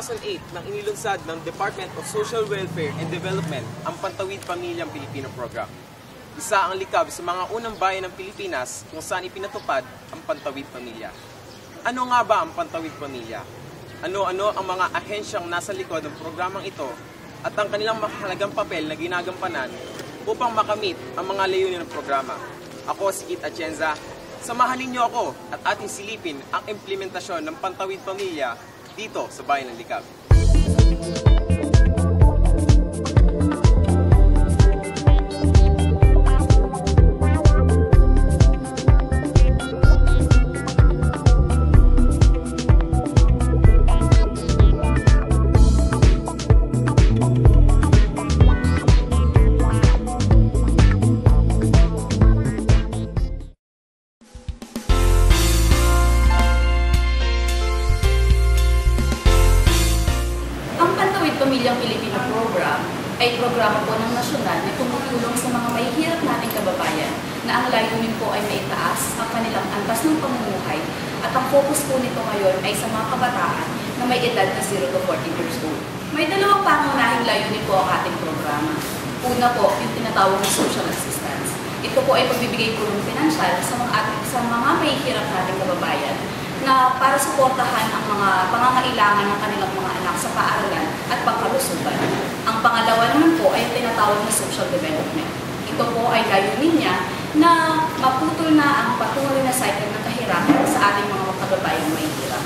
2008 nang inilunsad ng Department of Social Welfare and Development ang Pantawid Pamilyang Pilipino Program. Isa ang likab sa mga unang bayan ng Pilipinas kung saan ipinatupad ang Pantawid Pamilya. Ano nga ba ang Pantawid Pamilya? Ano-ano ang mga ahensyang nasa likod ng programang ito at ang kanilang mahalagang papel na ginagampanan upang makamit ang mga layunin ng programa? Ako si Kit Atienza. Samahan ninyo ako at ating silipin ang implementasyon ng Pantawid Pamilya dito sa Bayan ng Likab. Pamilyang Pilipino Program ay programa po ng nasyonal na tumutulong sa mga mahihirap nating kababayan na ang layunin po ay maitaas ang kanilang antas ng pamumuhay at ang focus po nito ngayon ay sa mga kabataan na may edad na 0 to 14 years old. May dalawang pangunahing layunin po ang ating programa. Una po, yung tinatawag na social assistance. Ito po ay pagbibigay tulong pinansyal sa mga mahihirap nating kababayan na para suportahan ang mga pangangailangan ng kanilang mga anak sa paaralan at pangkalusugan. Ang pangalawa naman po ay tinatawag na social development. Ito po ay layunin niya na maputol na ang patuloy na cycle ng kahirapan sa ating mga kababayang mahihirap.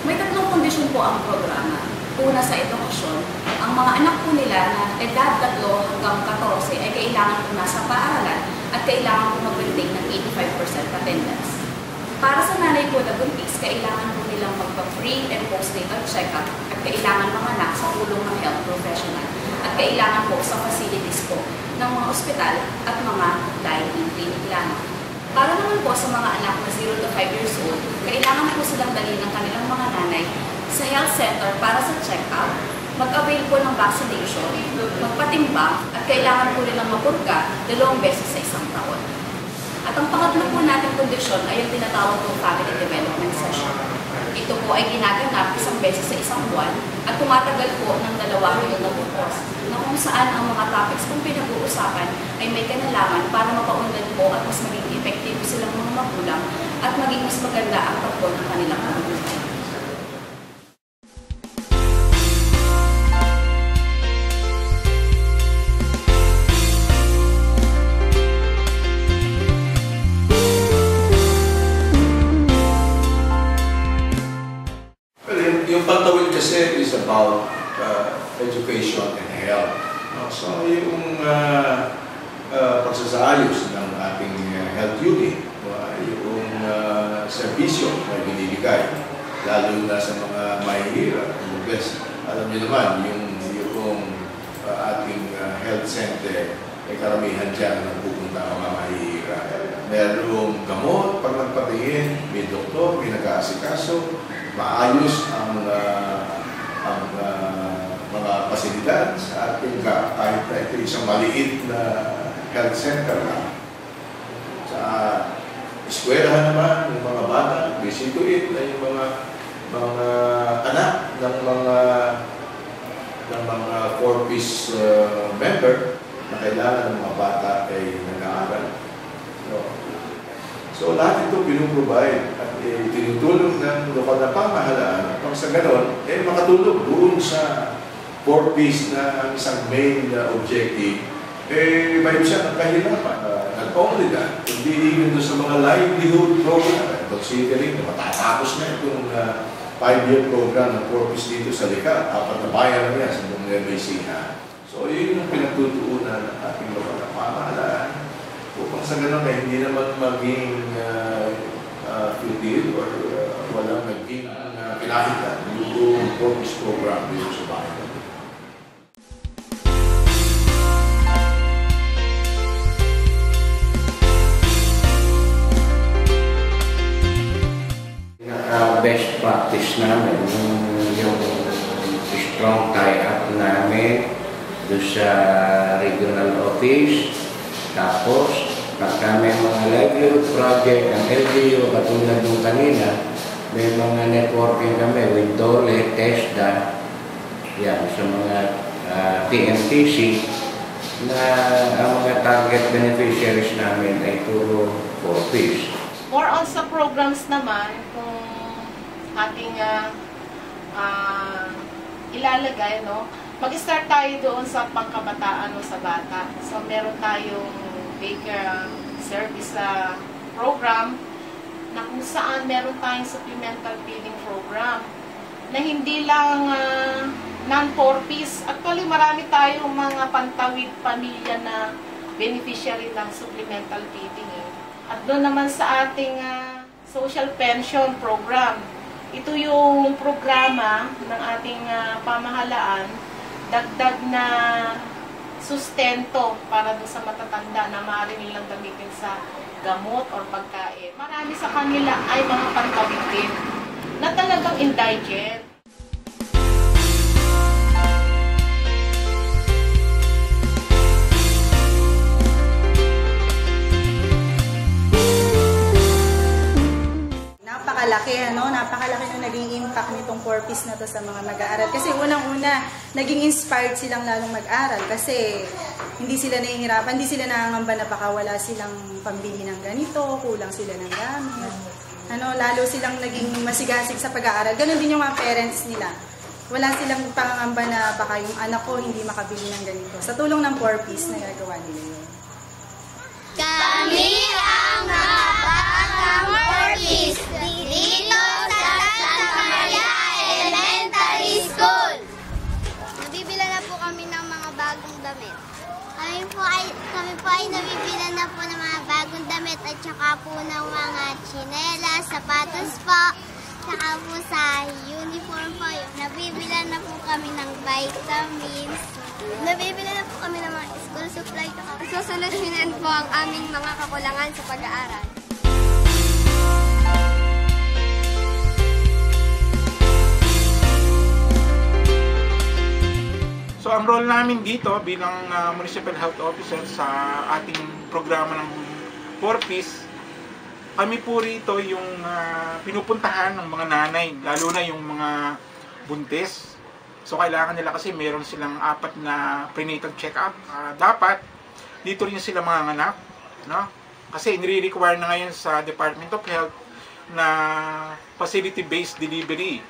May tatlong kondisyon po ang programa. Una sa edukasyon, ang mga anak po nila na edad 3 hanggang 14 ay kailangan po nasa paaralan at kailangan po mag-maintain ng 85% attendance. Para sa nanay po na buntis, kailangan po nilang magpa-pre and postnatal check-up at kailangan manganak sa tulong ng health professional at kailangan po sa facilities po ng mga ospital at mga lie-in clinic lang. Para naman po sa mga anak na 0 to 5 years old, kailangan po silang dalhin ng kanilang mga nanay sa health center para sa check-up, mag-avail po ng vaccination, magpatimbang at kailangan po nilang mapurga 2 beses sa isang taon. At ang pangatlo po nating kondisyon ay yung tinatawag po family development session. Ito po ay ginaganap 1 beses sa isang buwan at tumatagal po ng 2 hanggang 3 oras na kung saan ang mga topics kung pinag-uusapan ay may kanalaman para mapaunlad po at mas maging effective silang mga magulang at maging mas maganda ang takbo ng kanilang pamumuhay. Yung Pantawid kasi is about education and health. So yung pagsasaayos ng ating health unit, yung serbisyo na binibigay, lalo na sa mga mahihirap. Alam niyo naman, yung ating health center, ay karamihan dyan na pupunta ang mga mahihirap. Merong gamot, pag nagpatingin, may doktor, may nag-aasikaso, maayos ang mga pasilidad sa ating kahit na ito isang maliit na health center lang. Sa eskwelahan naman, yung mga bata, bisituin na yung mga anak ng mga 4-piece member na kailangan ng mga bata ay nag-aaral. So lahat ito pinuprovide at tinutulong ng lokal na pamahalaan pang sa ganon, makatulong doon sa 4-piece na ang isang main objective, may siya ng kahirapan. Not only that, hindi even doon sa mga livelihood program. Considering na matatapos na itong 5-year program ng 4-piece dito sa Likab, 4 na bayan niya sa buong Nueva. So yun yung pinagtutuunan ng ating lokal na pamahalaan upang sa gano'n ay hindi naman maging futile or walang maging pinahitan yung focus program dito sa bayan. Best practice namin yung strong tie-up namin doon sa regional office. Tapos, pagka may mga livelihood project ng LGU, katulad nung kanina, May mga networking kami with Dole, TESDA, yan, sa mga TMTC, na ang mga target beneficiaries namin ay puro 4Ps. More on sa programs naman, kung ating ilalagay, no? Mag-start tayo doon sa pangkabataan o sa bata. So, meron tayong daycare service program na kung saan meron tayong supplemental feeding program na hindi lang non-4Ps. Actually, marami tayong mga pantawid pamilya na beneficiary ng supplemental feeding. At doon naman sa ating social pension program, ito yung programa ng ating pamahalaan, dagdag na sustento para doon sa matatanda na maaari nilang gamitin sa gamot or pagkain. Marami sa kanila ay mga pantawid din na talagang indigent. Napakalaki na naging impact nitong 4Ps na to sa mga mag-aaral. Kasi unang-una, naging inspired silang lalong mag-aral kasi hindi sila nahihirapan, hindi sila nangangamba na baka wala silang pambili ng ganito, kulang sila ng gamit. Lalo silang naging masigasig sa pag-aaral. Ganon din yung mga parents nila. Wala silang pangangamba na baka yung anak ko hindi makabili ng ganito. Sa tulong ng 4Ps, nagagawa nila yun. Kami ang mga batang 4Ps dito sa Santa Maria Elementary School. Nabibila na po kami ng mga bagong damit. Kami po ay nabibila na po ng mga bagong damit at saka po ng mga tsinelas, sapatos po, saka po sa uniform po. Nabibila na po kami ng vitamins. Nabibila na po kami ng mga school supply. Sosolusyonan po ang aming mga kakulangan sa pag-aaral. So ang role namin dito bilang Municipal Health Officer sa ating programa ng 4Ps, kami po rito yung pinupuntahan ng mga nanay, lalo na yung mga buntis. So kailangan nila kasi meron silang 4 na prenatal check-up. Dapat dito rin sila mga anak, no? Kasi nire-require na ngayon sa Department of Health na facility-based delivery.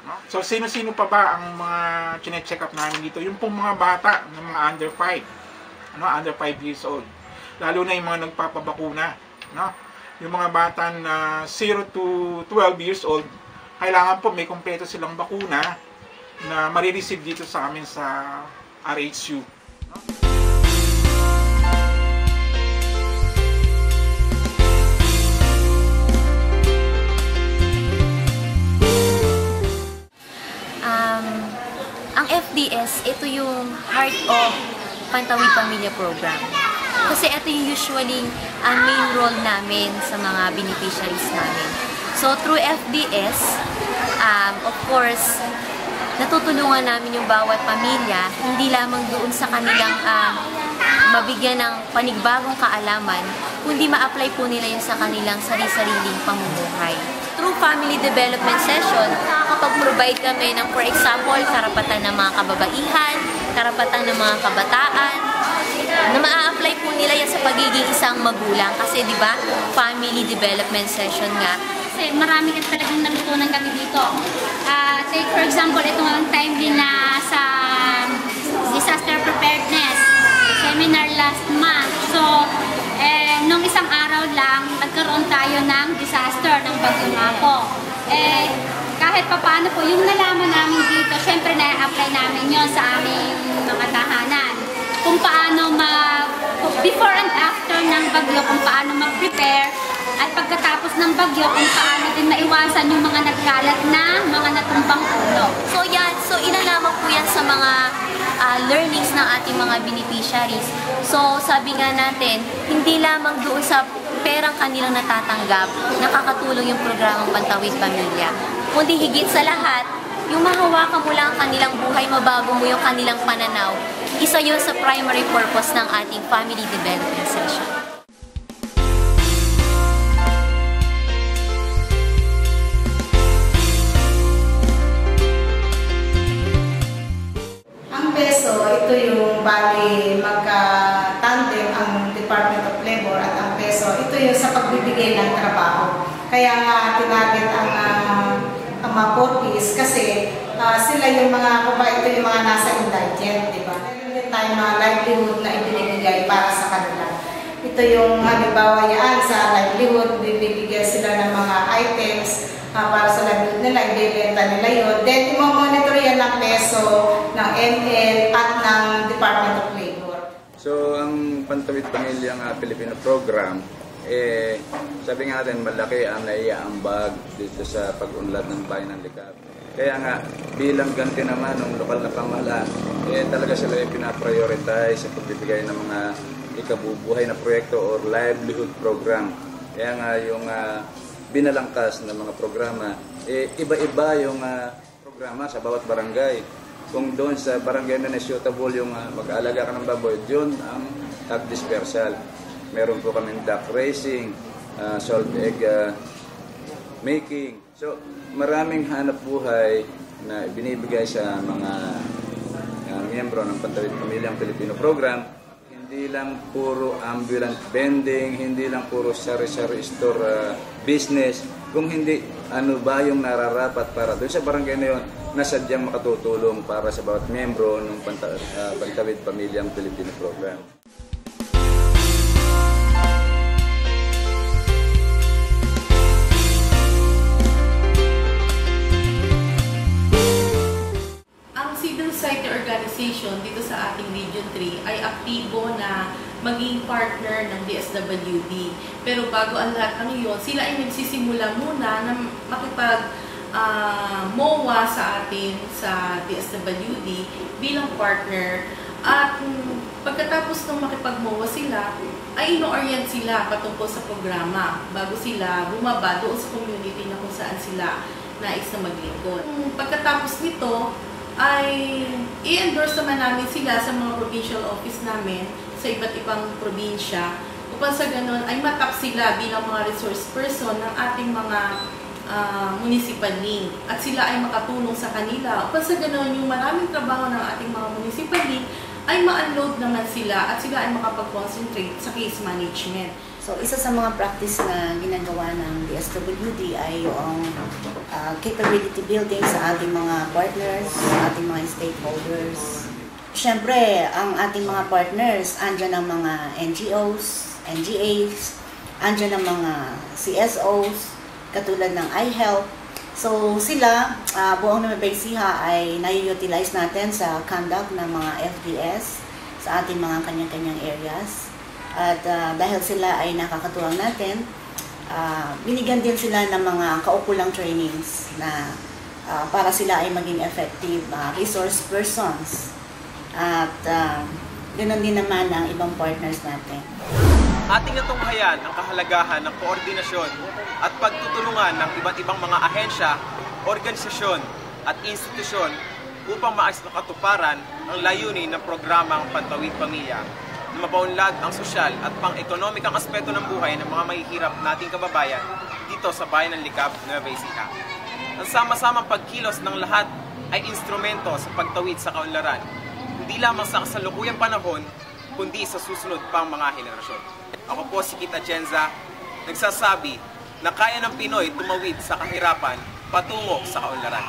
No? So sino-sino pa ba ang mga chine-check up namin dito? Yung pong mga bata ng mga under 5, under 5 years old. Lalo na yung mga nagpapabakuna, no? Yung mga bata na 0 to 12 years old, kailangan po may kompleto silang bakuna na marireceive dito sa amin sa RHU. No? Ang FDS, ito yung Heart of Pantawid Pamilya Program. Kasi ito yung usually ang main role namin sa mga beneficiaries namin. So through FDS, of course, natutulungan namin yung bawat pamilya, hindi lamang doon sa kanilang mabigyan ng panigbagong kaalaman, kundi ma-apply po nila yun sa kanilang sarili-sariling pamumuhay. Through family development session, nakakapag-provide kami ng, for example, karapatan ng mga kababaihan, karapatan ng mga kabataan, na ma-apply po nila yan sa pagiging isang magulang. Kasi, di ba, family development session nga. Kasi marami ka talagang natutunan kami dito. Take for example, itong time din na sa disaster preparedness seminar last month. So, nung isang araw lang, nagkaroon tayo ng disaster ng Bagyong Ako. Kahit papaano po, yung nalaman namin dito, syempre na-apply namin yon sa aming mga tahanan. Kung paano before and after ng bagyo, kung paano mag-prepare, at pagkatapos ng bagyo, kung paano din maiwasan yung mga nagkalat na mga natumbang ulo. So yan, ilan lamang po yan sa mga learnings ng ating mga beneficiaries. So sabi nga natin, hindi lamang doon sa perang kanilang natatanggap, nakakatulong yung programang Pantawid Pamilya. Kundi higit sa lahat, yung mahawakan mo lang ang kanilang buhay, mabago mo yung kanilang pananaw, isa yun sa primary purpose ng ating family development session. bali magka-tandem ang Department of Labor at ang PESO. Ito yung sa pagbibigay ng trabaho. Kaya nga tinarget ang mga porkies kasi sila yung mga ito yung mga nasa indigent, di ba? Meron din tayo mga livelihood na ibinibigay para sa kanila. Ito yung halimbawa yan sa livelihood, bibigyan sila ng mga items para sa livelihood nila, ibibenta nila yun. Then, i-monitor yan ng PESO, ng ML, at ng Department of Labor. So, ang Pantawid Pamilyang Pilipino Program, sabi nga natin, malaki ang naiaambag dito sa pag-unlad ng bayan ng Likab. Kaya nga, bilang ganti naman ng lokal na pamahalaan, talaga sila yung pinaprioritize sa pagbibigay ng mga ikabubuhay na proyekto or livelihood program. Kaya nga yung binalangkas ng mga programa, iba-iba yung programa sa bawat barangay. Kung doon sa barangay na suitable yung mag-aalaga ka ng baboy, yun ang tag dispersal. Meron po kami duck racing, salt egg making. So, maraming hanap buhay na binibigay sa mga miyembro ng Pantawid Pamilyang Pilipino Program. Hindi lang puro ambulant vending, hindi lang puro sari-sari store business, kung hindi ano ba yung nararapat para doon sa barangay na yun na sadyang makatutulong para sa bawat miyembro ng Pantawid Pamilyang Pilipino Program. Society organization dito sa ating Region 3 ay aktibo na maging partner ng DSWD. Pero bago ang lahat ng iyon, sila ay nagsisimula muna na makipag-MOA sa atin sa DSWD bilang partner. At pagkatapos ng makipag-MOA sila, ay ino-orient sila patungkol sa programa bago sila bumaba doon sa community na kung saan sila nais na maglingkod. Pagkatapos nito, ay i-endorse naman namin sila sa mga provincial office namin sa iba't ibang probinsya upang sa ganun ay matap sila bilang mga resource person ng ating mga municipal link at sila ay makatulong sa kanila upang sa ganun yung maraming trabaho ng ating mga municipal link ay ma-unload naman sila at sila ay makapag-concentrate sa case management. So, isa sa mga practice na ginagawa ng DSWD ay yung capability building sa ating mga partners, sa ating mga stakeholders. Siyempre, ang ating mga partners, andyan ang mga NGOs, NGAs, andyan ang mga CSOs, katulad ng iHealth. So, sila, buong Nueva Ecija ay nai-utilize natin sa conduct ng mga FDS sa ating mga kanya-kanyang areas. At dahil sila ay nakakatuwang natin, binigyan din sila ng mga kaukulang trainings na para sila ay maging effective resource persons. At ganoon din naman ang ibang partners natin. Ating natunghayan ang kahalagahan ng koordinasyon at pagtutulungan ng iba't ibang mga ahensya, organisasyon at institusyon upang maayos na katuparan ang layunin ng programang Pantawid Pamilya na mapaunlad ang sosyal at pang-ekonomikang aspeto ng buhay ng mga mahihirap nating kababayan dito sa bayan ng Likab, Nueva Ecija. Ang sama-samang pagkilos ng lahat ay instrumento sa pagtawid sa kaunlaran, hindi lamang sa kasalukuyang panahon, kundi sa susunod pang mga henerasyon. Ako po si Kit Atienza, nagsasabi na kaya ng Pinoy tumawid sa kahirapan patungo sa kaunlaran.